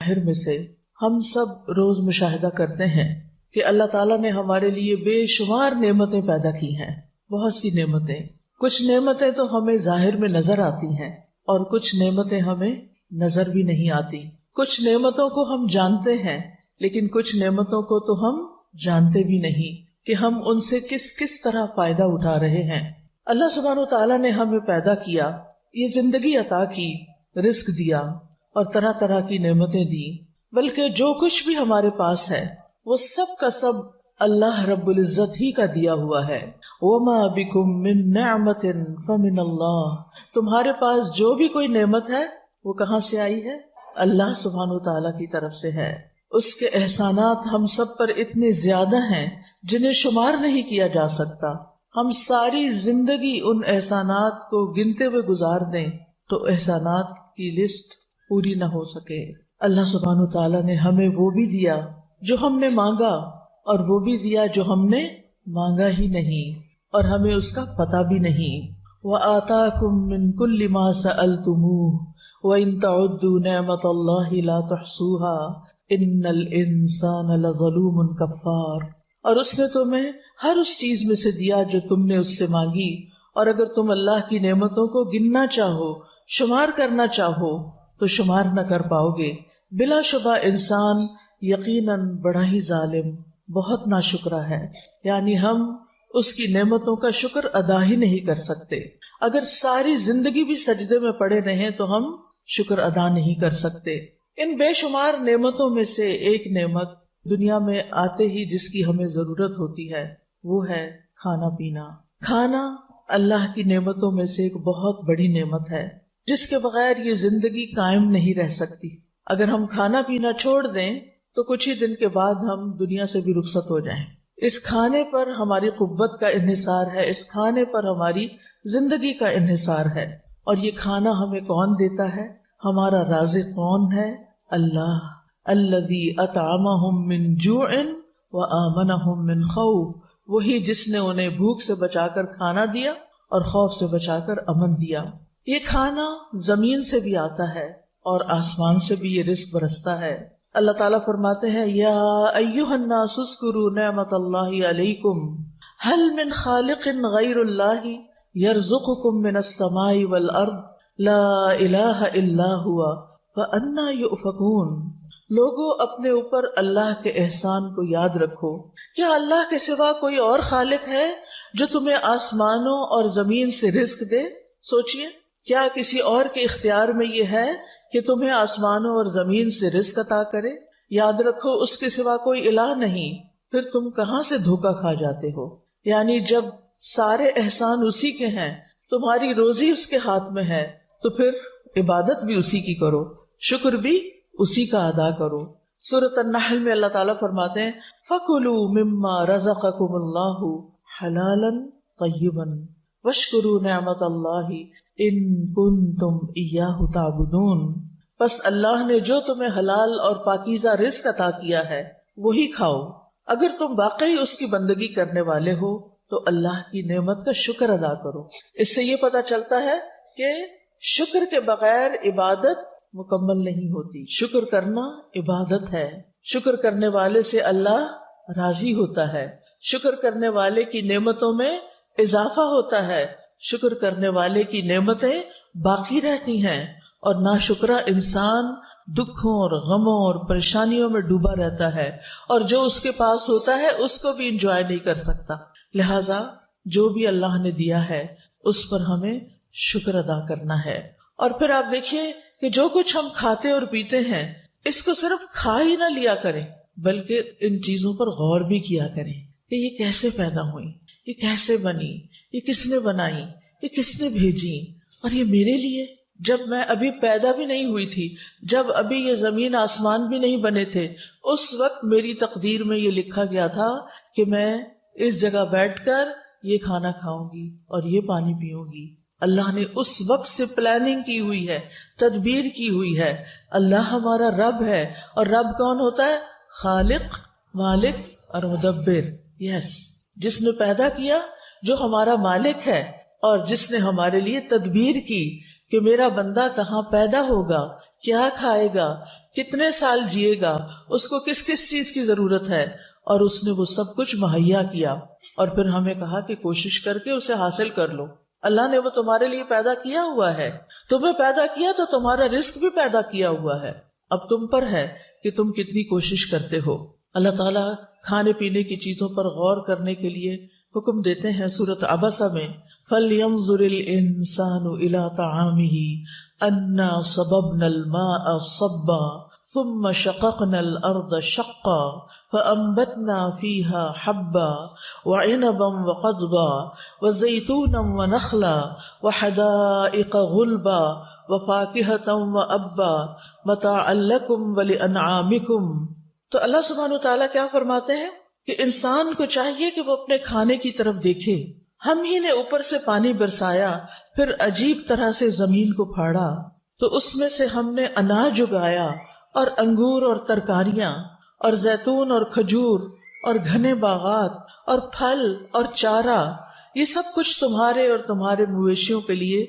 ظاہر میں سے ہم سب روز مشاہدہ کرتے ہیں کہ اللہ تعالیٰ نے ہمارے لیے بے شمار نعمتیں پیدا کی ہیں، بہت سی نعمتیں. کچھ نعمتیں تو ہمیں ظاہر میں نظر آتی ہیں اور کچھ نعمتیں ہمیں نظر بھی نہیں آتی. کچھ نعمتوں کو ہم جانتے ہیں لیکن کچھ نعمتوں کو تو ہم جانتے بھی نہیں کہ ہم ان سے کس کس طرح فائدہ اٹھا رہے ہیں. اللہ سبحانہ و تعالیٰ نے ہمیں پیدا کیا، یہ زندگی عطا کی، رزق دیا اور طرح طرح کی نعمتیں دی، بلکہ جو کچھ بھی ہمارے پاس ہے وہ سب کا سب اللہ رب العزت ہی کا دیا ہوا ہے. وَمَا بِكُم مِّن نِّعْمَةٍ فَمِنَ اللَّهِ، تمہارے پاس جو بھی کوئی نعمت ہے وہ کہاں سے آئی ہے؟ اللہ سبحانہ و تعالیٰ کی طرف سے ہے. اس کے احسانات ہم سب پر اتنے زیادہ ہیں جنہیں شمار نہیں کیا جا سکتا. ہم ساری زندگی ان احسانات کو گنتے ہوئے گزار دیں تو احسانات کی لسٹ پوری نہ ہو سکے. اللہ سبحانہ و تعالیٰ نے ہمیں وہ بھی دیا جو ہم نے مانگا اور وہ بھی دیا جو ہم نے مانگا ہی نہیں اور ہمیں اس کا پتہ بھی نہیں. وَآتَاكُم مِّن كُلِّ مَا سَأَلْتُمُوهُ وَإِن تَعُدُّوا نِعْمَةَ اللَّهِ لَا تُحْصُوهَا إِنَّ الْإِنسَانَ لَظَلُومٌ كَفَّارٌ، اور اس نے تمہیں ہر اس چیز میں سے دیا جو تم نے اس سے مانگی، اور اگر تم اللہ کی نعمتوں کو گننا چاہو، شمار کرنا چاہو تو شمار نہ کر پاؤ گے. بلا شبہ انسان یقیناً بڑا ہی ظالم، بہت ناشکرا ہے. یعنی ہم اس کی نعمتوں کا شکر ادا ہی نہیں کر سکتے. اگر ساری زندگی بھی سجدے میں پڑے رہیں تو ہم شکر ادا نہیں کر سکتے. ان بے شمار نعمتوں میں سے ایک نعمت دنیا میں آتے ہی جس کی ہمیں ضرورت ہوتی ہے وہ ہے کھانا پینا. کھانا اللہ کی نعمتوں میں سے ایک بہت بڑی نعمت ہے جس کے بغیر یہ زندگی قائم نہیں رہ سکتی. اگر ہم کھانا پینا چھوڑ دیں تو کچھ ہی دن کے بعد ہم دنیا سے بھی رخصت ہو جائیں. اس کھانے پر ہماری قوت کا انحصار ہے، اس کھانے پر ہماری زندگی کا انحصار ہے. اور یہ کھانا ہمیں کون دیتا ہے؟ ہمارا رازق کون ہے؟ اللہ. الذی اطعمہم من جوع وآمنہم من خوف، وہی جس نے انہیں بھوک سے بچا کر کھانا دیا اور خوف سے بچا کر امن دیا. یہ کھانا زمین سے بھی آتا ہے اور آسمان سے بھی یہ رزق برستا ہے. اللہ تعالیٰ فرماتے ہیں یا ایھا الناس اذکروا نعمت اللہ علیکم هل من خالق غیر اللہ یرزقکم من السماء والارض لا الہ الا هو فأنا یؤفکون. لوگوں اپنے اوپر اللہ کے احسان کو یاد رکھو. کیا اللہ کے سوا کوئی اور خالق ہے جو تمہیں آسمانوں اور زمین سے رزق دے؟ سوچئے، کیا کسی اور کے اختیار میں یہ ہے کہ تمہیں آسمانوں اور زمین سے رزق عطا کرے؟ یاد رکھو اس کے سوا کوئی الہ نہیں. پھر تم کہاں سے دھوکا کھا جاتے ہو؟ یعنی جب سارے احسان اسی کے ہیں، تمہاری روزی اس کے ہاتھ میں ہے، تو پھر عبادت بھی اسی کی کرو، شکر بھی اسی کا ادا کرو. سورۃ النحل میں اللہ تعالیٰ فرماتے ہیں فَكُلُوا مِمَّا رَزَقَكُمُ اللَّهُ حَلَالًا طَيِّبًا وَاشْكُرُوا نِعْمَتَ اللَّهِ إِن كُنتُمْ إِيَّاهُ تَعْبُدُونَ. بس اللہ نے جو تمہیں حلال اور پاکیزہ رزق عطا کیا ہے وہی کھاؤ، اگر تم واقعی اس کی بندگی کرنے والے ہو تو اللہ کی نعمت کا شکر ادا کرو. اس سے یہ پتہ چلتا ہے کہ شکر کے بغیر عبادت مکمل نہیں ہوتی. شکر کرنا عبادت ہے. شکر کرنے والے سے اللہ راضی ہوتا ہے. شکر کرنے والے کی نعمتوں میں اضافہ ہوتا ہے. شکر کرنے والے کی نعمتیں باقی رہتی ہیں اور ناشکرا انسان دکھوں اور غموں اور پریشانیوں میں ڈوبا رہتا ہے اور جو اس کے پاس ہوتا ہے اس کو بھی انجوائے نہیں کر سکتا. لہٰذا جو بھی اللہ نے دیا ہے اس پر ہمیں شکر ادا کرنا ہے. اور پھر آپ دیکھیے کہ جو کچھ ہم کھاتے اور پیتے ہیں اس کو صرف کھا ہی نہ لیا کریں بلکہ ان چیزوں پر غور بھی کیا کریں کہ یہ کیسے پیدا ہوئی، یہ کیسے بنی، یہ کس نے بنائی، یہ کس نے بھیجی، اور یہ میرے لیے. جب میں ابھی پیدا بھی نہیں ہوئی تھی، جب ابھی یہ زمین آسمان بھی نہیں بنے تھے، اس وقت میری تقدیر میں یہ لکھا گیا تھا کہ میں اس جگہ بیٹھ کر یہ کھانا کھاؤں گی اور یہ پانی پیوں گی. اللہ نے اس وقت سے پلاننگ کی ہوئی ہے، تدبیر کی ہوئی ہے. اللہ ہمارا رب ہے، اور رب کون ہوتا ہے؟ خالق، مالک اور مدبر. جس نے پیدا کیا، جو ہمارا مالک ہے اور جس نے ہمارے لیے تدبیر کی کہ میرا بندہ کہاں پیدا ہوگا، کیا کھائے گا، کتنے سال جیے گا، اس کو کس کس چیز کی ضرورت ہے، اور اس نے وہ سب کچھ مہیا کیا، اور پھر ہمیں کہا کہ کوشش کر کے اسے حاصل کر لو۔ اللہ نے وہ تمہارے لیے پیدا کیا ہوا ہے، تمہیں پیدا کیا تو تمہارا رزق بھی پیدا کیا ہوا ہے، اب تم پر ہے کہ تم کتنی کوشش کرتے ہو۔ اللہ تعالیٰ کھانے پینے کی چیزوں پر غور کرنے کے لیے حکم دیتے ہیں سورۃ عبسہ میں، فَلْيَنظُرِ الْإِنسَانُ إِلَىٰ طَعَامِهِ أَنَّا صَبَبْنَا الْمَاءَ صَبًّا ثُمَّ شَقَقْنَا الْأَرْضَ شَقًّا فَأَنبَتْنَا فِيهَا حَبًّا وَعِنَبًا وَقَضْبًا وَزَيْتُونًا وَنَخْلًا وَحَدَائِقَ غُلْبًا وَفَاكِهَةً وَأَبًّا مَتَاعًا لَكُمْ وَلِأَنْعَامِكُمْ۔ تو اللہ سبحانہ وتعالیٰ کیا فرماتے ہیں کہ انسان کو چاہیے کہ وہ اپنے کھانے کی طرف دیکھے۔ ہم ہی نے اوپر سے پانی برسایا، پھر عجیب طرح سے زمین کو پھاڑا تو اس میں سے ہم نے اناج اگایا، اور انگور اور ترکاریاں اور زیتون اور کھجور اور گھنے باغات اور پھل اور چارہ، یہ سب کچھ تمہارے اور تمہارے مویشیوں کے لیے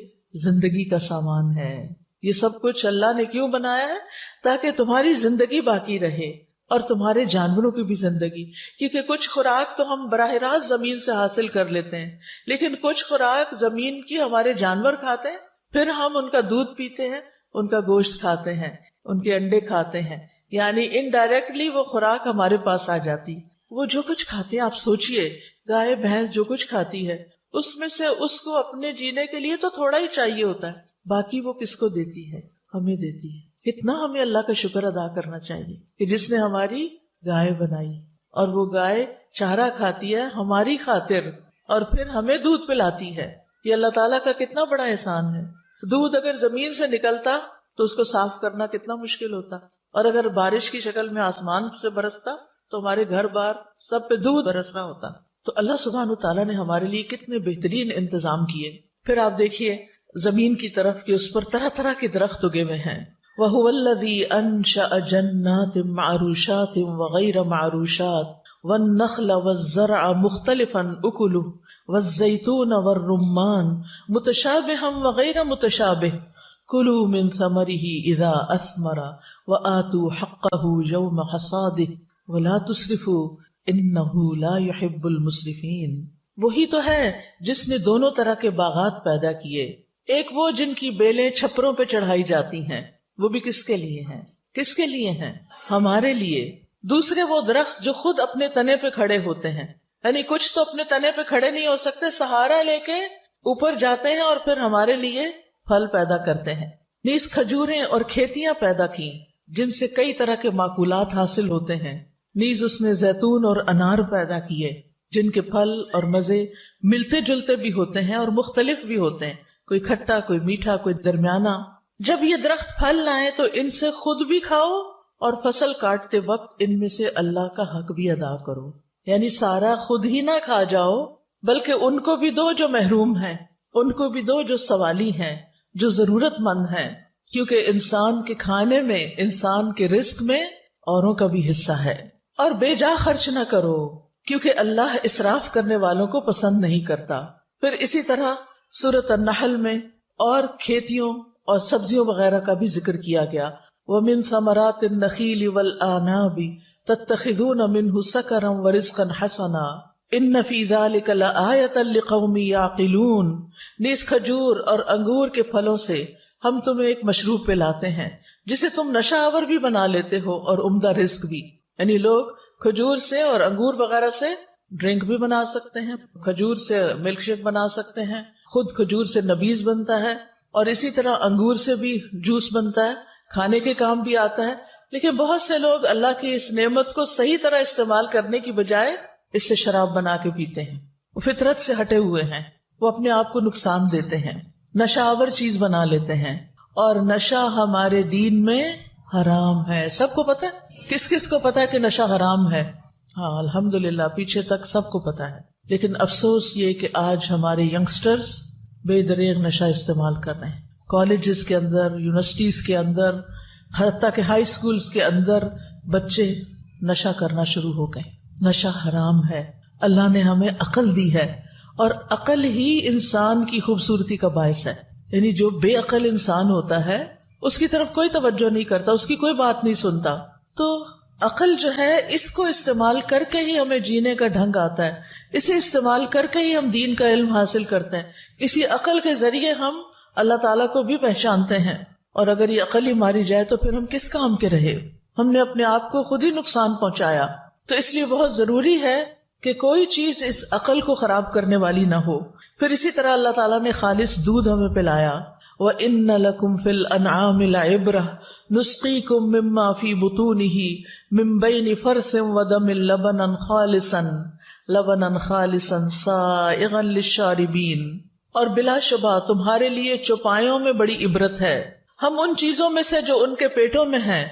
زندگی کا سامان ہے۔ یہ سب کچھ اللہ نے کیوں بنایا ہے؟ تاکہ تمہاری زندگی باقی رہے اور تمہارے جانوروں کی بھی زندگی، کیونکہ کچھ خوراک تو ہم براہ راست زمین سے حاصل کر لیتے ہیں، لیکن کچھ خوراک زمین کی ہمارے جانور کھاتے ہیں، پھر ہم ان کا دودھ پیتے ہیں، ان کا گوشت کھاتے ہیں، ان کے انڈے کھاتے ہیں، یعنی انڈائریکٹلی وہ خوراک ہمارے پاس آ جاتی۔ وہ جو کچھ کھاتے ہیں، آپ سوچئے گائے بھینس جو کچھ کھاتی ہے، اس میں سے اس کو اپنے جینے کے لیے تو تھوڑا ہی چاہیے ہوتا ہے، باقی وہ کس کو دیتی ہے؟ ہمیں دیتی ہے۔ کتنا ہمیں اللہ کا شکر ادا کرنا چاہیے کہ جس نے ہماری گائے بنائی، اور وہ گائے چارہ کھاتی ہے ہماری خاطر، اور پھر ہمیں دودھ پلاتی ہے۔ یہ اللہ تعالیٰ کا کتنا بڑا احسان ہے۔ دودھ اگر زمین سے نکلتا تو اس کو صاف کرنا کتنا مشکل ہوتا، اور اگر بارش کی شکل میں آسمان سے برستا تو ہمارے گھر بار سب پہ دودھ برس رہا ہوتا۔ تو اللہ سبحانہ تعالیٰ نے ہمارے لیے کتنے بہترین انتظام کیے۔ پھر آپ دیکھیے زمین کی طرف کہ اس پر طرح طرح کے درخت اگے ہوئے ہیں۔ وَهُوَ الَّذِي أَنشَأَ جَنَّاتٍ مَّعْرُوشَاتٍ وَغَيْرَ مَعْرُوشَاتٍ وَالنَّخْلَ وَالزَّرْعَ مُخْتَلِفًا أُكُلُهُ وَالزَّيْتُونَ وَالرُّمَّانَ مُتَشَابِهًا وَغَيْرَ مُتَشَابِهٍ كُلُوا مِن ثَمَرِهِ إِذَا أَثْمَرَ وَآتُوا حَقَّهُ يَوْمَ حَصَادِهِ وَلَا تُسْرِفُوا إِنَّهُ لَا يُحِبُّ الْمُسْرِفِينَ۔ وہی تو ہے جس نے دونوں طرح کے باغات پیدا کیے، ایک وہ جن کی بیلیں چھپروں پہ چڑھائی جاتی ہیں، وہ بھی کس کے لیے ہیں؟ کس کے لیے ہیں؟ ہمارے لیے۔ دوسرے وہ درخت جو خود اپنے تنے پہ کھڑے ہوتے ہیں، یعنی کچھ تو اپنے تنے پہ کھڑے نہیں ہو سکتے، سہارا لے کے اوپر جاتے ہیں اور پھر ہمارے لیے پھل پیدا کرتے ہیں۔ نیز کھجوریں اور کھیتیاں پیدا کی جن سے کئی طرح کے معقولات حاصل ہوتے ہیں۔ نیز اس نے زیتون اور انار پیدا کیے جن کے پھل اور مزے ملتے جلتے بھی ہوتے ہیں اور مختلف بھی ہوتے ہیں، کوئی کھٹا، کوئی میٹھا، کوئی درمیانہ۔ جب یہ درخت پھل لائیں تو ان سے خود بھی کھاؤ، اور فصل کاٹتے وقت ان میں سے اللہ کا حق بھی ادا کرو، یعنی سارا خود ہی نہ کھا جاؤ بلکہ ان کو بھی دو جو محروم ہیں، ان کو بھی دو جو سوالی ہیں، جو ضرورت مند ہیں، کیونکہ انسان کے کھانے میں، انسان کے رزق میں اوروں کا بھی حصہ ہے۔ اور بے جا خرچ نہ کرو کیونکہ اللہ اسراف کرنے والوں کو پسند نہیں کرتا۔ پھر اسی طرح سورۃ النحل میں اور کھیتیوں اور سبزیوں وغیرہ کا بھی ذکر کیا گیا۔ وَمِن ثَمَرَاتِ النَّخِيلِ وَالْأَعْنَابِ تَتَّخِذُونَ مِنْهُ سَكَرًا وَرِزْقًا حَسَنًا إِنَّ فِي ذَلِكَ لَآيَةً لِقَوْمٍ يَعْقِلُونَ۔ نیز کھجور اور انگور کے پھلوں سے ہم تمہیں ایک مشروب پلاتے ہیں جسے تم نشہ آور بھی بنا لیتے ہو اور عمدہ رزق بھی، یعنی لوگ کھجور سے اور انگور وغیرہ سے ڈرنک بھی بنا سکتے ہیں، کھجور سے ملک شیک بنا سکتے ہیں، خود کھجور سے نبیذ بنتا ہے، اور اسی طرح انگور سے بھی جوس بنتا ہے، کھانے کے کام بھی آتا ہے۔ لیکن بہت سے لوگ اللہ کی اس نعمت کو صحیح طرح استعمال کرنے کی بجائے اس سے شراب بنا کے پیتے ہیں، وہ فطرت سے ہٹے ہوئے ہیں، وہ اپنے آپ کو نقصان دیتے ہیں، نشہ آور چیز بنا لیتے ہیں، اور نشہ ہمارے دین میں حرام ہے۔ سب کو پتا ہے؟ کس کس کو پتا ہے کہ نشہ حرام ہے؟ ہاں الحمدللہ، پیچھے تک سب کو پتا ہے، لیکن افسوس یہ کہ آج ہمارے ینگسٹرز بے دریغ نشہ استعمال کر رہے ہیں۔ کالجز کے اندر، یونیورسٹیز کے اندر، حتیٰ کہ ہائی اسکولز کے اندر بچے نشہ کرنا شروع ہو گئے۔ نشہ حرام ہے۔ اللہ نے ہمیں عقل دی ہے، اور عقل ہی انسان کی خوبصورتی کا باعث ہے، یعنی جو بے عقل انسان ہوتا ہے اس کی طرف کوئی توجہ نہیں کرتا، اس کی کوئی بات نہیں سنتا. تو عقل جو ہے اس کو استعمال کر کے ہی ہمیں جینے کا ڈھنگ آتا ہے، اسے استعمال کر کے ہی ہم دین کا علم حاصل کرتے ہیں. اسی عقل کے ذریعے ہم اللہ تعالیٰ کو بھی پہچانتے ہیں. اور اگر یہ عقل ہی ماری جائے تو پھر ہم کس کام کے رہے؟ ہم نے اپنے آپ کو خود ہی نقصان پہنچایا. تو اس لیے بہت ضروری ہے کہ کوئی چیز اس عقل کو خراب کرنے والی نہ ہو. پھر اسی طرح اللہ تعالیٰ نے خالص دودھ ہمیں پلایا. وَإِنَّ لَكُمْ فِي الْأَنْعَامِ لَعِبْرَةً نُسْقِيكُم مِّمَّا فِي بُطُونِهِ مِن بَيْنِ فَرْثٍ وَدَمٍ لَبَنًا خَالِصًا سَائِغًا لِلشَّارِبِينَ. اور بلا شبہ تمہارے لیے چوپایوں میں بڑی عبرت ہے. ہم ان چیزوں میں سے جو ان کے پیٹوں میں ہیں،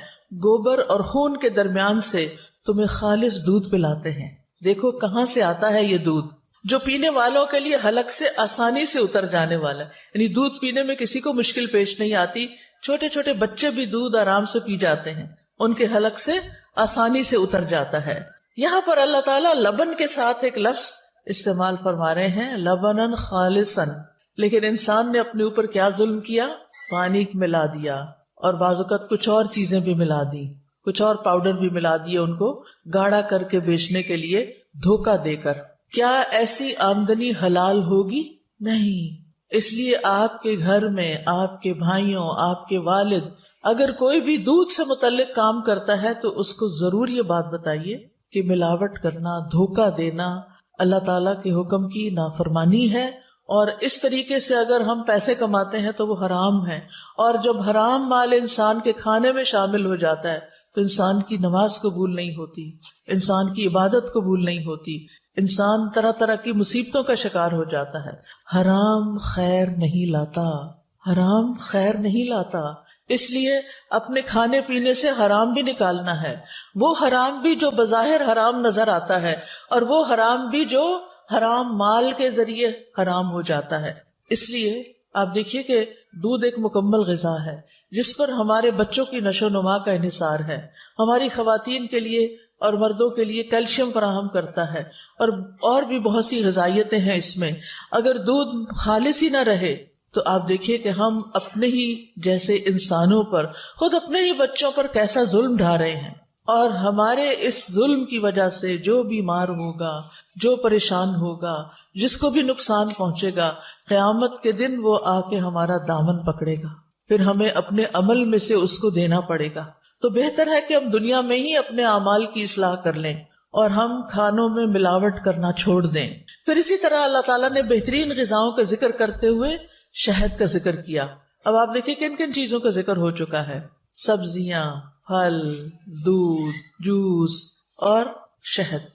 گوبر اور خون کے درمیان سے تمہیں خالص دودھ پلاتے ہیں. دیکھو کہاں سے آتا ہے یہ دودھ، جو پینے والوں کے لیے حلق سے آسانی سے اتر جانے والا ہے. یعنی دودھ پینے میں کسی کو مشکل پیش نہیں آتی. چھوٹے چھوٹے بچے بھی دودھ آرام سے پی جاتے ہیں، ان کے حلق سے آسانی سے اتر جاتا ہے. یہاں پر اللہ تعالیٰ لبن کے ساتھ ایک لفظ استعمال فرما رہے ہیں، لبنن خالصن. لیکن انسان نے اپنے اوپر کیا ظلم کیا؟ پانی ملا دیا، اور بعض اوقات کچھ اور چیزیں بھی ملا دی، کچھ اور پاؤڈر بھی ملا دیے ان کو گاڑھا کر کے بیچنے کے لیے دھوکہ دے کر. کیا ایسی آمدنی حلال ہوگی؟ نہیں. اس لیے آپ کے گھر میں آپ کے بھائیوں، آپ کے والد اگر کوئی بھی دودھ سے متعلق کام کرتا ہے تو اس کو ضرور یہ بات بتائیے کہ ملاوٹ کرنا، دھوکہ دینا اللہ تعالیٰ کے حکم کی نافرمانی ہے. اور اس طریقے سے اگر ہم پیسے کماتے ہیں تو وہ حرام ہے. اور جب حرام مال انسان کے کھانے میں شامل ہو جاتا ہے تو انسان کی نماز قبول نہیں ہوتی، انسان کی عبادت قبول نہیں ہوتی، انسان طرح طرح کی مصیبتوں کا شکار ہو جاتا ہے. حرام خیر نہیں لاتا، حرام خیر نہیں لاتا. اس لیے اپنے کھانے پینے سے حرام بھی نکالنا ہے، وہ حرام بھی جو بظاہر حرام نظر آتا ہے، اور وہ حرام بھی جو حرام مال کے ذریعے حرام ہو جاتا ہے. اس لیے آپ دیکھیے کہ دودھ ایک مکمل غذا ہے جس پر ہمارے بچوں کی نشو و نما کا انحصار ہے، ہماری خواتین کے لیے اور مردوں کے لیے کیلشیم فراہم کرتا ہے، اور بھی بہت سی غذائیتیں ہیں اس میں. اگر دودھ خالص ہی نہ رہے تو آپ دیکھیے کہ ہم اپنے ہی جیسے انسانوں پر، خود اپنے ہی بچوں پر کیسا ظلم ڈھا رہے ہیں. اور ہمارے اس ظلم کی وجہ سے جو بیمار ہوگا، جو پریشان ہوگا، جس کو بھی نقصان پہنچے گا، قیامت کے دن وہ آ کے ہمارا دامن پکڑے گا، پھر ہمیں اپنے عمل میں سے اس کو دینا پڑے گا. تو بہتر ہے کہ ہم دنیا میں ہی اپنے اعمال کی اصلاح کر لیں اور ہم کھانوں میں ملاوٹ کرنا چھوڑ دیں. پھر اسی طرح اللہ تعالیٰ نے بہترین غذاؤں کا ذکر کرتے ہوئے شہد کا ذکر کیا. اب آپ دیکھیں کن کن چیزوں کا ذکر ہو چکا ہے: سبزیاں، پھل، دودھ، جوس اور شہد.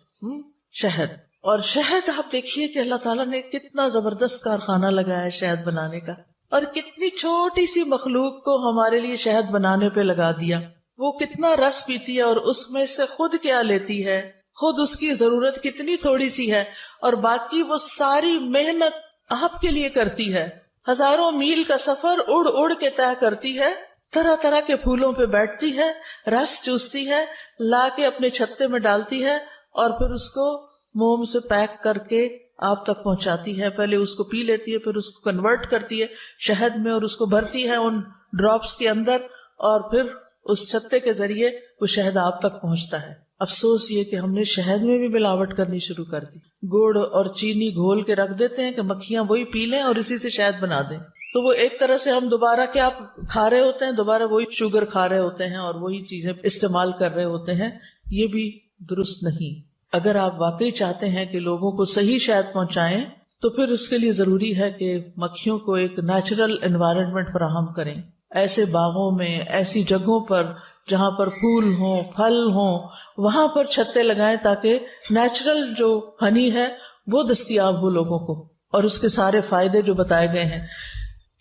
شہد اور شہد آپ دیکھیے کہ اللہ تعالیٰ نے کتنا زبردست کارخانہ لگایا ہے شہد بنانے کا، اور کتنی چھوٹی سی مخلوق کو ہمارے لیے شہد بنانے پہ لگا دیا. وہ کتنا رس پیتی ہے اور اس میں سے خود کیا لیتی ہے، خود اس کی ضرورت کتنی تھوڑی سی ہے، اور باقی وہ ساری محنت آپ کے لیے کرتی ہے. ہزاروں میل کا سفر اڑ اڑ کے طے کرتی ہے، طرح طرح کے پھولوں پہ بیٹھتی ہے، رس چوستی ہے، لا کے اپنے چھتے میں ڈالتی ہے، اور پھر اس کو موم سے پیک کر کے آپ تک پہنچاتی ہے. پہلے اس کو پی لیتی ہے، پھر اس کو کنورٹ کرتی ہے شہد میں اور اس کو بھرتی ہے ان ڈراپس کے اندر، اور پھر اس چھتے کے ذریعے وہ شہد آپ تک پہنچتا ہے. افسوس یہ کہ ہم نے شہد میں بھی ملاوٹ کرنی شروع کر دی. گڑ اور چینی گھول کے رکھ دیتے ہیں کہ مکھیاں وہی پی لیں اور اسی سے شہد بنا دیں. تو وہ ایک طرح سے ہم دوبارہ کیا کھا رہے ہوتے ہیں، دوبارہ وہی شوگر کھا رہے ہوتے ہیں اور وہی چیزیں استعمال کر رہے ہوتے ہیں. یہ بھی درست نہیں. اگر آپ واقعی چاہتے ہیں کہ لوگوں کو صحیح شہد پہنچائیں تو پھر اس کے لیے ضروری ہے کہ مکھیوں کو ایک نیچرل انوائرنمنٹ فراہم کریں. ایسے باغوں میں، ایسی جگہوں پر جہاں پر پھول ہوں، پھل ہوں، وہاں پر چھتے لگائیں تاکہ نیچرل جو ہنی ہے وہ دستیاب ہو لوگوں کو، اور اس کے سارے فائدے جو بتائے گئے ہیں.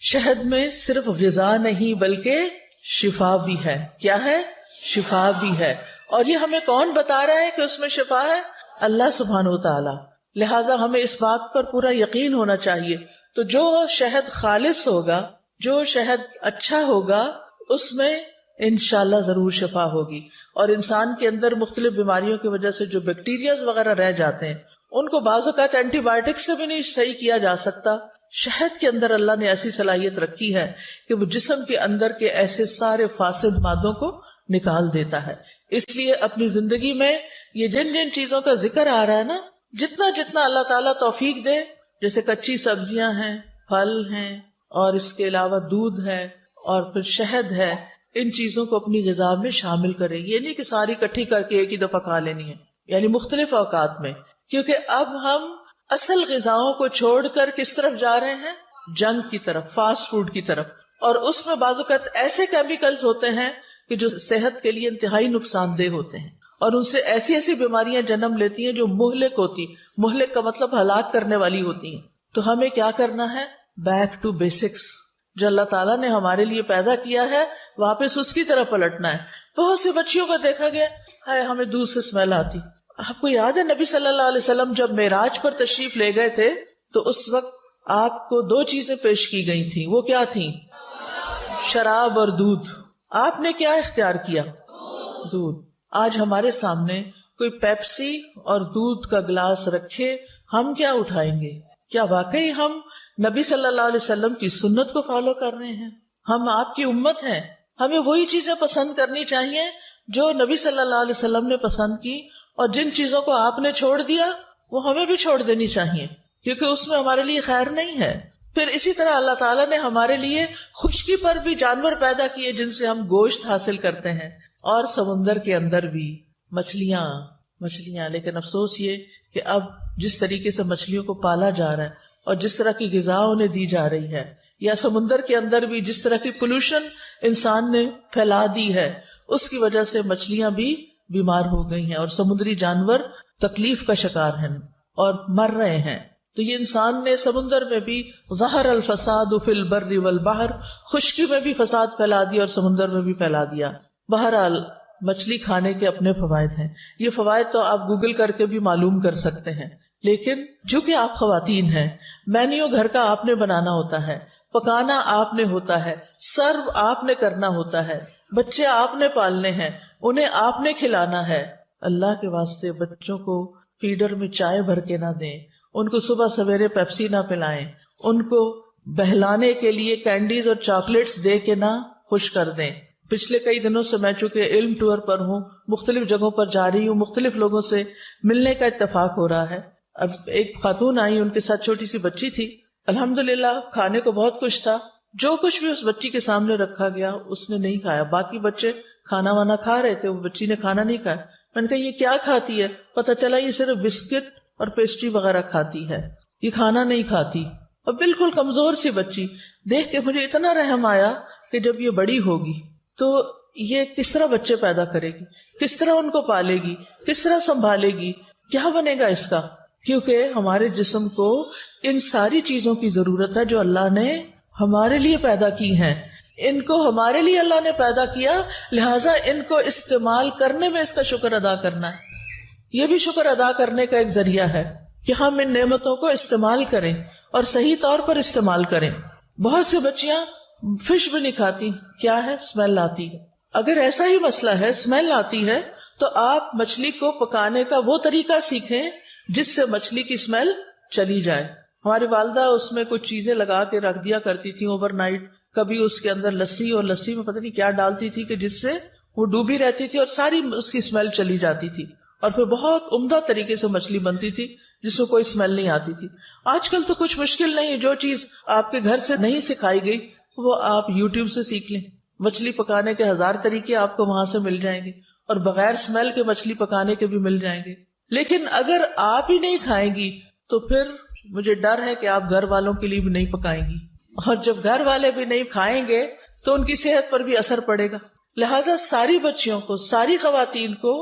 شہد میں صرف غذا نہیں بلکہ شفا بھی ہے. کیا ہے؟ شفا بھی ہے. اور یہ ہمیں کون بتا رہا ہے کہ اس میں شفا ہے؟ اللہ سبحانہ و تعالی. لہٰذا ہمیں اس بات پر پورا یقین ہونا چاہیے. تو جو شہد خالص ہوگا، جو شہد اچھا ہوگا، اس میں انشاءاللہ ضرور شفا ہوگی. اور انسان کے اندر مختلف بیماریوں کی وجہ سے جو بیکٹیریاز وغیرہ رہ جاتے ہیں ان کو بعض اوقات اینٹی بایوٹک سے بھی نہیں صحیح کیا جا سکتا، شہد کے اندر اللہ نے ایسی صلاحیت رکھی ہے کہ وہ جسم کے اندر کے ایسے سارے فاسد مادوں کو نکال دیتا ہے. اس لیے اپنی زندگی میں یہ جن جن چیزوں کا ذکر آ رہا ہے نا، جتنا جتنا اللہ تعالیٰ توفیق دے، جیسے کچی سبزیاں ہیں، پھل ہیں، اور اس کے علاوہ دودھ ہے اور پھر شہد ہے، ان چیزوں کو اپنی غذا میں شامل کریں. یہ نہیں کہ ساری اکٹھی کر کے ایک ہی دفعہ کھا لینی ہے، یعنی مختلف اوقات میں. کیونکہ اب ہم اصل غذاؤں کو چھوڑ کر کس طرف جا رہے ہیں؟ جنک کی طرف، فاسٹ فوڈ کی طرف. اور اس میں بعض اوقات ایسے کیمیکلز ہوتے ہیں کہ جو صحت کے لیے انتہائی نقصان دہ ہوتے ہیں، اور ان سے ایسی ایسی بیماریاں جنم لیتی ہیں جو مہلک ہوتی. مہلک کا مطلب ہلاک کرنے والی ہوتی ہیں. تو ہمیں کیا کرنا ہے؟ Back to basics. جو اللہ تعالیٰ نے ہمارے لیے پیدا کیا ہے واپس اس کی طرف پلٹنا ہے. بہت سی بچیوں کو دیکھا گیا ہے ہمیں دودھ سے اسمیل آتی. آپ کو یاد ہے نبی صلی اللہ علیہ وسلم جب معراج پر تشریف لے گئے تھے تو اس وقت آپ کو 2 چیزیں پیش کی گئی تھیں. وہ کیا تھیں؟ شراب اور دودھ. آپ نے کیا اختیار کیا؟ دودھ. آج ہمارے سامنے کوئی پیپسی اور دودھ کا گلاس رکھے، ہم کیا اٹھائیں گے؟ کیا واقعی ہم نبی صلی اللہ علیہ وسلم کی سنت کو فالو کر رہے ہیں؟ ہم آپ کی امت ہیں، ہمیں وہی چیزیں پسند کرنی چاہیے جو نبی صلی اللہ علیہ وسلم نے پسند کی، اور جن چیزوں کو آپ نے چھوڑ دیا وہ ہمیں بھی چھوڑ دینی چاہیے، کیونکہ اس میں ہمارے لیے خیر نہیں ہے. پھر اسی طرح اللہ تعالیٰ نے ہمارے لیے خشکی پر بھی جانور پیدا کیے جن سے ہم گوشت حاصل کرتے ہیں، اور سمندر کے اندر بھی مچھلیاں. لیکن افسوس یہ کہ اب جس طریقے سے مچھلیوں کو پالا جا رہا ہے اور جس طرح کی غذا انہیں دی جا رہی ہے، یا سمندر کے اندر بھی جس طرح کی پولوشن انسان نے پھیلا دی ہے، اس کی وجہ سے مچھلیاں بھی بیمار ہو گئی ہیں اور سمندری جانور تکلیف کا شکار ہیں اور مر رہے ہیں. تو یہ انسان نے سمندر میں بھی ظہر الفساد فی البر والبحر، خشکی میں بھی فساد پھیلا دیا اور سمندر میں بھی پھیلا دیا. بہرحال مچھلی کھانے کے اپنے فوائد ہیں. یہ فوائد تو آپ گوگل کر کے بھی معلوم کر سکتے ہیں، لیکن چونکہ آپ خواتین ہیں، مینیو گھر کا آپ نے بنانا ہوتا ہے، پکانا آپ نے ہوتا ہے، سرو آپ نے کرنا ہوتا ہے، بچے آپ نے پالنے ہیں، انہیں آپ نے کھلانا ہے. اللہ کے واسطے بچوں کو فیڈر میں چائے بھر کے نہ دیں، ان کو صبح سویرے پیپسی نہ پلائیں، ان کو بہلانے کے لیے کینڈیز اور چاکلیٹس دے کے نہ خوش کر دیں. پچھلے کئی دنوں سے میں چونکہ علم ٹور پر ہوں، مختلف جگہوں پر جا رہی ہوں، مختلف لوگوں سے ملنے کا اتفاق ہو رہا ہے. اب ایک خاتون آئی، ان کے ساتھ چھوٹی سی بچی تھی. الحمدللہ کھانے کو بہت کچھ تھا، جو کچھ بھی اس بچی کے سامنے رکھا گیا اس نے نہیں کھایا. باقی بچے کھانا وانا کھا رہے تھے، وہ بچی نے کھانا نہیں کھایا. میں نے کہا یہ کیا کھاتی ہے؟ پتہ چلا یہ صرف بسکٹ اور پیسٹری وغیرہ کھاتی ہے، یہ کھانا نہیں کھاتی. اور بالکل کمزور سی بچی. دیکھ کے مجھے اتنا رحم آیا کہ جب یہ بڑی ہوگی تو یہ کس طرح بچے پیدا کرے گی، کس طرح ان کو پالے گی، کس طرح سنبھالے گی، کیا بنے گا اس کا. کیونکہ ہمارے جسم کو ان ساری چیزوں کی ضرورت ہے جو اللہ نے ہمارے لیے پیدا کی ہیں. ان کو ہمارے لیے اللہ نے پیدا کیا، لہٰذا ان کو استعمال کرنے میں اس کا شکر ادا کرنا ہے. یہ بھی شکر ادا کرنے کا ایک ذریعہ ہے کہ ہم ان نعمتوں کو استعمال کریں اور صحیح طور پر استعمال کریں. بہت سی بچیاں فش بھی نہیں کھاتی. کیا ہے؟ اسمیل آتی ہے. اگر ایسا ہی مسئلہ ہے، اسمیل آتی ہے، تو آپ مچھلی کو پکانے کا وہ طریقہ سیکھیں جس سے مچھلی کی اسمیل چلی جائے. ہماری والدہ اس میں کچھ چیزیں لگا کے رکھ دیا کرتی تھی اوور نائٹ. کبھی اس کے اندر لسی، اور لسی میں پتہ نہیں کیا ڈالتی تھی کہ جس سے وہ ڈوبی رہتی تھی اور ساری اس کی اسمیل چلی جاتی تھی، اور پھر بہت عمدہ طریقے سے مچھلی بنتی تھی جس میں کوئی اسمیل نہیں آتی تھی. آج کل تو کچھ مشکل نہیں، جو چیز آپ کے گھر سے نہیں سکھائی گئی وہ آپ یوٹیوب سے سیکھ لیں. مچھلی پکانے کے 1000 طریقے آپ کو وہاں سے مل جائیں گے، اور بغیر اسمیل کے مچھلی پکانے کے بھی مل جائیں گے. لیکن اگر آپ ہی نہیں کھائیں گی تو پھر مجھے ڈر ہے کہ آپ گھر والوں کے لیے بھی نہیں پکائیں گی، اور جب گھر والے بھی نہیں کھائیں گے تو ان کی صحت پر بھی اثر پڑے گا. لہذا ساری بچیوں کو، ساری خواتین کو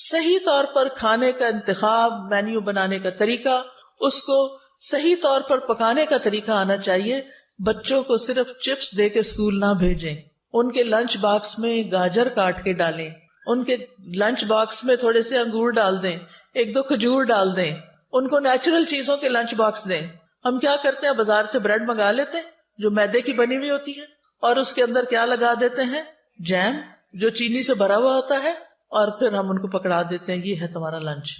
صحیح طور پر کھانے کا انتخاب، مینیو بنانے کا طریقہ، اس کو صحیح طور پر پکانے کا طریقہ آنا چاہیے. بچوں کو صرف چپس دے کے اسکول نہ بھیجیں، ان کے لنچ باکس میں گاجر کاٹ کے ڈالیں، ان کے لنچ باکس میں تھوڑے سے انگور ڈال دیں، 1-2 کھجور ڈال دیں، ان کو نیچرل چیزوں کے لنچ باکس دیں. ہم کیا کرتے ہیں؟ بازار سے بریڈ منگا لیتے ہیں جو میدے کی بنی ہوئی ہوتی ہے، اور اس کے اندر کیا لگا دیتے ہیں؟ جیم، جو چینی سے بھرا ہوا ہوتا ہے، اور پھر ہم ان کو پکڑا دیتے ہیں یہ ہے تمہارا لنچ.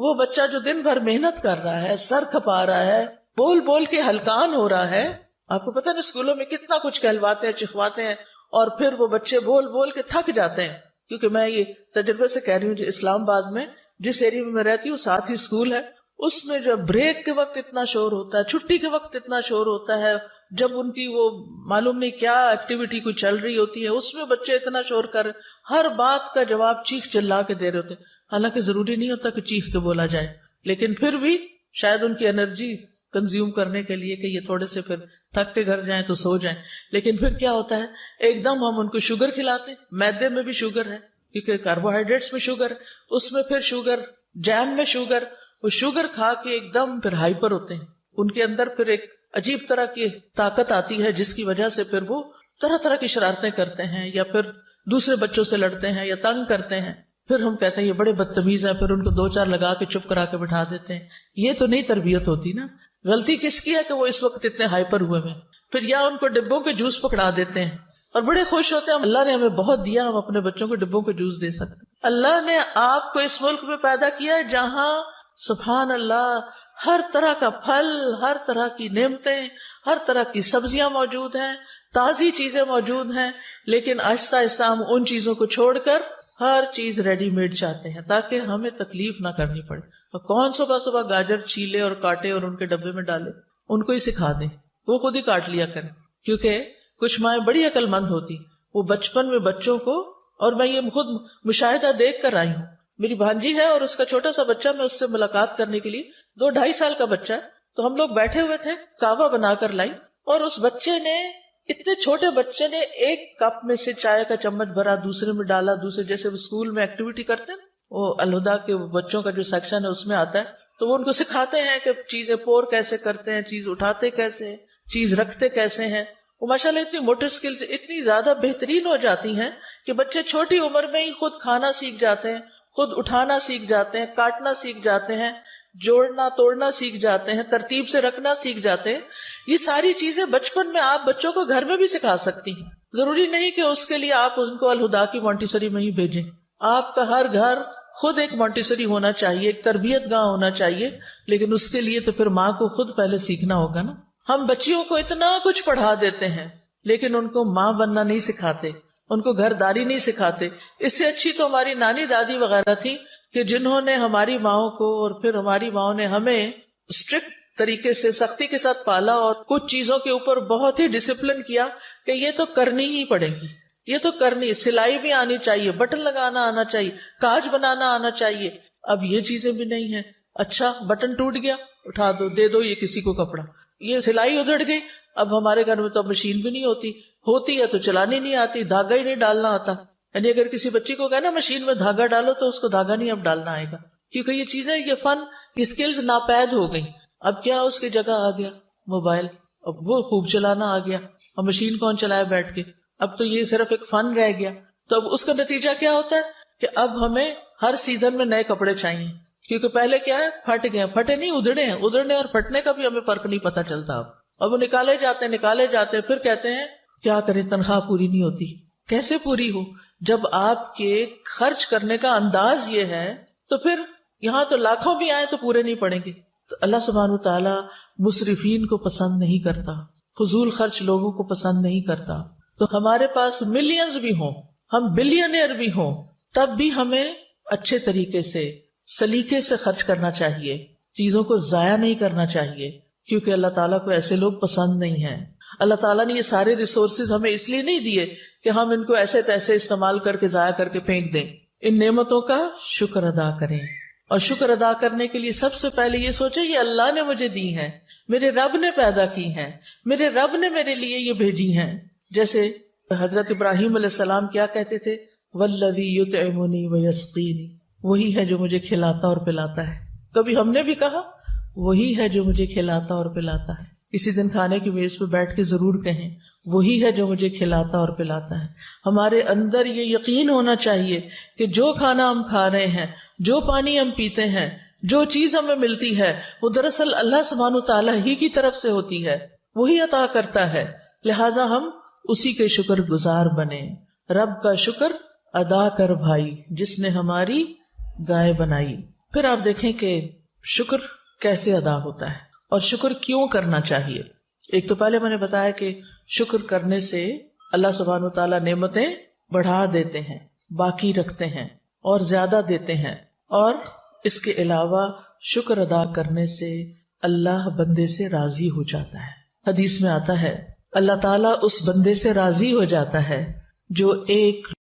وہ بچہ جو دن بھر محنت کر رہا ہے، سر کھپا رہا ہے، بول بول کے ہلکان ہو رہا ہے. آپ کو پتہ نا اسکولوں میں کتنا کچھ کہلواتے ہیں, چکھواتے ہیں, اور پھر وہ بچے بول بول کے تھک جاتے ہیں. کیونکہ میں یہ تجربے سے کہہ رہی ہوں, جو اسلام آباد میں جس ایریا میں رہتی ہوں ساتھ ہی اسکول ہے, اس میں جو بریک کے وقت اتنا شور ہوتا ہے, چھٹی کے وقت اتنا شور ہوتا ہے, جب ان کی وہ معلوم نہیں کیا ایکٹیویٹی کوئی چل رہی ہوتی ہے اس میں بچے اتنا شور کر ہر بات کا جواب چیخ چلا کے دے رہے ہوتے ہیں. حالانکہ ضروری نہیں ہوتا کہ چیخ کے بولا جائے, لیکن پھر بھی شاید ان کی انرجی کنزیوم کرنے کے لیے کہ یہ تھوڑے سے پھر تھک کے گھر جائیں تو سو جائیں. لیکن پھر کیا ہوتا ہے, ایک دم ہم ان کو شوگر کھلاتے, میدے میں بھی شوگر ہے کیونکہ کاربوہائیڈریٹس میں شوگر ہے, اس میں پھر شوگر, جیم میں شوگر, وہ شوگر کھا کے ایک دم پھر ہائپر ہوتے ہیں. ان کے اندر پھر ایک عجیب طرح کی طاقت آتی ہے جس کی وجہ سے پھر وہ طرح طرح کی شرارتیں کرتے ہیں, یا پھر دوسرے بچوں سے لڑتے ہیں یا تنگ کرتے ہیں. پھر ہم کہتے ہیں یہ بڑے بدتمیز ہیں, پھر ان کو 2-4 لگا کے چپ کرا کے بٹھا دیتے ہیں. یہ تو نہیں تربیت ہوتی نا. غلطی کس کی ہے کہ وہ اس وقت اتنے ہائپر ہوئے ہیں. پھر یا ان کو ڈبوں کے جوس پکڑا دیتے ہیں اور بڑے خوش ہوتے ہیں اللہ نے ہمیں بہت دیا, ہم اپنے بچوں کو ڈبوں کے جوس دے سکتے. اللہ نے آپ کو اس ملک میں پیدا کیا ہے جہاں سبحان اللہ ہر طرح کا پھل, ہر طرح کی نعمتیں, ہر طرح کی سبزیاں موجود ہیں, تازی چیزیں موجود ہیں, لیکن آہستہ آہستہ ہم ان چیزوں کو چھوڑ کر ہر چیز ریڈی میڈ چاہتے ہیں تاکہ ہمیں تکلیف نہ کرنی پڑے. اور کون صبح صبح گاجر چھیلے اور کاٹے اور ان کے ڈبے میں ڈالے, ان کو ہی سکھا دیں, وہ خود ہی کاٹ لیا کریں. کیونکہ کچھ مائیں بڑی عقل مند ہوتی, وہ بچپن میں بچوں کو, اور میں یہ خود مشاہدہ دیکھ کر آئی ہوں, میری بھانجی ہے اور اس کا چھوٹا سا بچہ, میں اس سے ملاقات کرنے کے لیے 2-2.5 سال کا بچہ ہے, تو ہم لوگ بیٹھے ہوئے تھے, کعوہ بنا کر لائی, اور اس بچے نے, اتنے چھوٹے بچے نے ایک کپ میں سے چائے کا چمچ بھرا, دوسرے میں ڈالا, دوسرے جیسے وہ اسکول میں ایکٹیویٹی کرتے ہیں, وہ الہدا کے بچوں کا جو سیکشن ہے اس میں آتا ہے, تو وہ ان کو سکھاتے ہیں کہ چیزیں پور کیسے کرتے ہیں, چیز اٹھاتے کیسے ہیں, چیز رکھتے کیسے ہیں. وہ ماشاءاللہ اتنی موٹر اسکلز اتنی زیادہ بہترین ہو جاتی ہیں کہ بچے چھوٹی عمر میں ہی خود کھانا سیکھ جاتے ہیں, خود اٹھانا سیکھ جاتے ہیں, کاٹنا سیکھ جاتے ہیں, جوڑنا توڑنا سیکھ جاتے ہیں, ترتیب سے رکھنا سیکھ جاتے ہیں. یہ ساری چیزیں بچپن میں آپ بچوں کو گھر میں بھی سکھا سکتی ہیں. ضروری نہیں کہ اس کے لیے آپ ان کو الہدا کی مونٹیسری میں ہی بھیجیں. آپ کا ہر گھر خود ایک مونٹیسری ہونا چاہیے, ایک تربیت گاہ ہونا چاہیے, لیکن اس کے لیے تو پھر ماں کو خود پہلے سیکھنا ہوگا نا. ہم بچیوں کو اتنا کچھ پڑھا دیتے ہیں لیکن ان کو ماں بننا نہیں سکھاتے, ان کو گھر داری نہیں سکھاتے. اس سے اچھی تو ہماری نانی دادی وغیرہ تھی کہ جنہوں نے ہماری ماؤں کو اور پھر ہماری ماؤں نے ہمیں اسٹرکٹ طریقے سے سختی کے ساتھ پالا, اور کچھ چیزوں کے اوپر بہت ہی ڈسپلن کیا کہ یہ تو کرنی ہی پڑے گی, یہ تو کرنی, سلائی بھی آنی چاہیے, بٹن لگانا آنا چاہیے, کاج بنانا آنا چاہیے. اب یہ چیزیں بھی نہیں ہیں. اچھا بٹن ٹوٹ گیا, اٹھا دو, دے دو یہ کسی کو کپڑا. یہ سلائی ادھڑ گئی, اب ہمارے گھر میں تو مشین بھی نہیں ہوتی ہے تو چلانی نہیں آتی, دھاگا ہی نہیں ڈالنا آتا. یعنی اگر کسی بچی کو کہنا مشین میں دھاگا ڈالو تو اس کو دھاگا نہیں اب ڈالنا آئے گا, کیونکہ یہ چیزیں, یہ فن, یہ سکلز ناپید ہو گئی. اب کیا اس کی جگہ آ گیا موبائل, اب وہ خوب چلانا آ گیا, اب مشین کون چلائے بیٹھ کے, اب تو یہ صرف ایک فن رہ گیا. تو اب اس کا نتیجہ کیا ہوتا ہے کہ اب ہمیں ہر سیزن میں نئے کپڑے چاہیے, کیونکہ پہلے کیا ہے, پھٹ گئے, پھٹے نہیں ادھڑے ہیں, ادھڑنے اور پھٹنے کا بھی ہمیں فرق نہیں پتا چلتا. اب وہ نکالے جاتے پھر کہتے ہیں کیا کریں, تنخواہ پوری نہیں ہوتی. کیسے پوری ہو جب آپ کے خرچ کرنے کا انداز یہ ہے, تو پھر یہاں تو لاکھوں بھی آئے تو پورے نہیں پڑیں گے. تو اللہ سبحانہ وتعالی مسرفین کو پسند نہیں کرتا, فضول خرچ لوگوں کو پسند نہیں کرتا. تو ہمارے پاس ملینز بھی ہوں, ہم بلینئر بھی ہوں, تب بھی ہمیں اچھے طریقے سے سلیقے سے خرچ کرنا چاہیے, چیزوں کو ضائع نہیں کرنا چاہیے, کیونکہ اللہ تعالیٰ کو ایسے لوگ پسند نہیں ہیں. اللہ تعالیٰ نے یہ سارے ریسورسز ہمیں اس لیے نہیں دیے کہ ہم ان کو ایسے تیسے استعمال کر کے ضائع کر کے پھینک دیں. ان نعمتوں کا شکر ادا کریں, اور شکر ادا کرنے کے لیے سب سے پہلے یہ سوچیں یہ اللہ نے مجھے دی ہیں, میرے رب نے پیدا کی ہیں, میرے رب نے میرے لیے یہ بھیجی ہیں. جیسے حضرت ابراہیم علیہ السلام کیا کہتے تھے, والذی یطعمنی ویسقینی, وہی ہے جو مجھے کھلاتا اور پلاتا ہے. کبھی ہم نے بھی کہا وہی ہے جو مجھے کھلاتا اور پلاتا ہے. کسی دن کھانے کی میز پہ بیٹھ کے ضرور کہیں وہی ہے جو مجھے کھلاتا اور پلاتا ہے. ہمارے اندر یہ یقین ہونا چاہیے کہ جو کھانا ہم کھا رہے ہیں, جو پانی ہم پیتے ہیں, جو چیز ہمیں ملتی ہے, وہ دراصل اللہ سبحانہ تعالیٰ ہی کی طرف سے ہوتی ہے, وہی عطا کرتا ہے. لہٰذا ہم اسی کے شکر گزار بنے. رب کا شکر ادا کر بھائی, جس نے ہماری گائے بنائی. پھر آپ دیکھیں کہ شکر کیسے ادا ہوتا ہے, اور شکر کیوں کرنا چاہیے. ایک تو پہلے میں نے بتایا کہ شکر کرنے سے اللہ سبحانہ وتعالیٰ نعمتیں بڑھا دیتے ہیں، باقی رکھتے ہیں اور زیادہ دیتے ہیں. اور اس کے علاوہ شکر ادا کرنے سے اللہ بندے سے راضی ہو جاتا ہے. حدیث میں آتا ہے اللہ تعالیٰ اس بندے سے راضی ہو جاتا ہے جو ایک